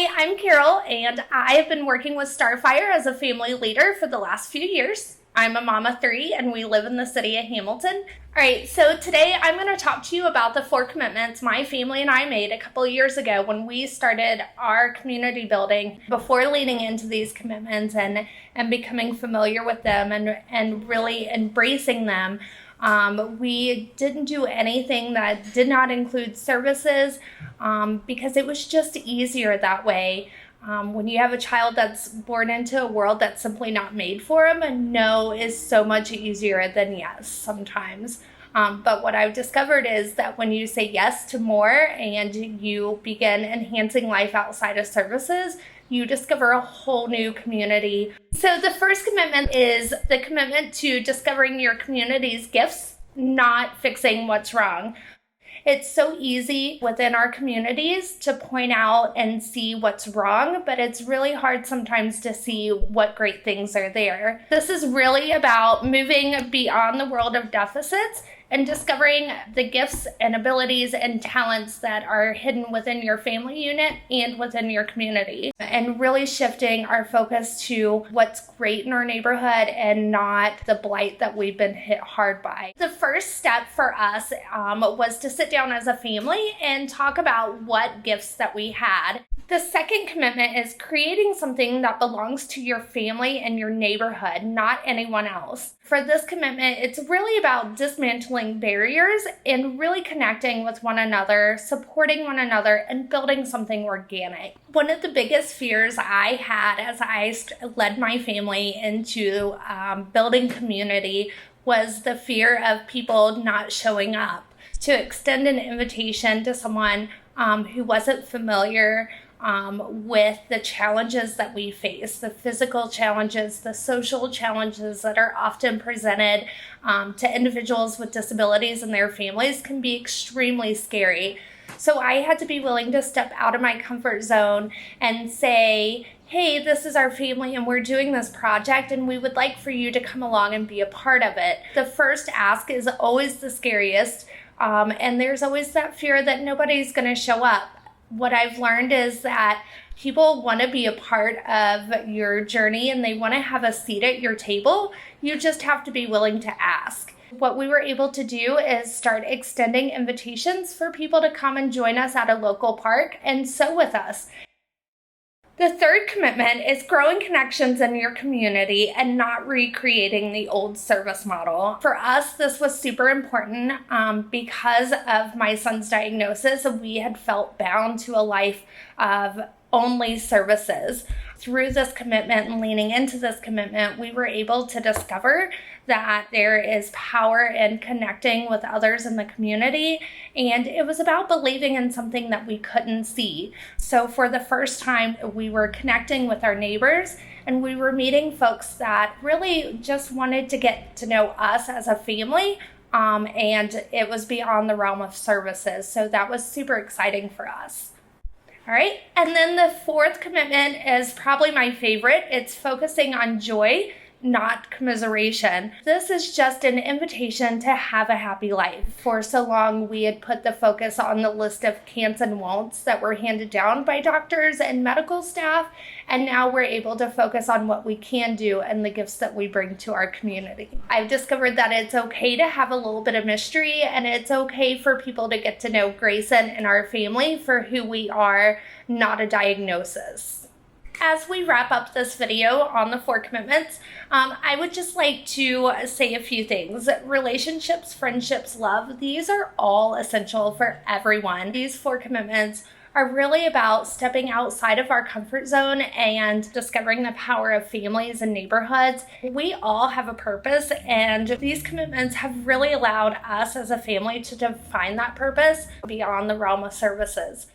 Hi, I'm Carol, and I have been working with Starfire as a family leader for the last few years. I'm a mom of 3, and we live in the city of Hamilton. All right, so today I'm going to talk to you about the 4 commitments my family and I made a couple of years ago when we started our community building. Before leaning into these commitments and becoming familiar with them and really embracing them, we didn't do anything that did not include services because it was just easier that way. When you have a child that's born into a world that's simply not made for them, a no is so much easier than yes sometimes. But what I've discovered is that when you say yes to more and you begin enhancing life outside of services, you discover a whole new community. So the first commitment is the commitment to discovering your community's gifts, not fixing what's wrong. It's so easy within our communities to point out and see what's wrong, but it's really hard sometimes to see what great things are there. This is really about moving beyond the world of deficits and discovering the gifts and abilities and talents that are hidden within your family unit and within your community, and really shifting our focus to what's great in our neighborhood and not the blight that we've been hit hard by. The first step for us was to sit down as a family and talk about what gifts that we had. The second commitment is creating something that belongs to your family and your neighborhood, not anyone else. For this commitment, it's really about dismantling barriers and really connecting with one another, supporting one another, and building something organic. One of the biggest fears I had as I led my family into building community was the fear of people not showing up. To extend an invitation to someone who wasn't familiar with the challenges that we face, the physical challenges, the social challenges that are often presented to individuals with disabilities and their families can be extremely scary. So I had to be willing to step out of my comfort zone and say, hey, this is our family and we're doing this project and we would like for you to come along and be a part of it. The first ask is always the scariest, and there's always that fear that nobody's going to show up. What I've learned is that people want to be a part of your journey and they want to have a seat at your table. You just have to be willing to ask. What we were able to do is start extending invitations for people to come and join us at a local park and sew with us. The third commitment is growing connections in your community and not recreating the old service model. For us, this was super important because of my son's diagnosis. We had felt bound to a life of only services. Through this commitment and leaning into this commitment, we were able to discover that there is power in connecting with others in the community, and it was about believing in something that we couldn't see. So for the first time, we were connecting with our neighbors, and we were meeting folks that really just wanted to get to know us as a family, and it was beyond the realm of services. So that was super exciting for us. All right, and then the fourth commitment is probably my favorite. It's focusing on joy, not commiseration. This is just an invitation to have a happy life. For so long, we had put the focus on the list of can'ts and won'ts that were handed down by doctors and medical staff, and now we're able to focus on what we can do and the gifts that we bring to our community. I've discovered that it's okay to have a little bit of mystery, and it's okay for people to get to know Grayson and our family for who we are, not a diagnosis. As we wrap up this video on the 4 commitments, I would just like to say a few things. Relationships, friendships, love, these are all essential for everyone. These 4 commitments are really about stepping outside of our comfort zone and discovering the power of families and neighborhoods. We all have a purpose, and these commitments have really allowed us as a family to define that purpose beyond the realm of services.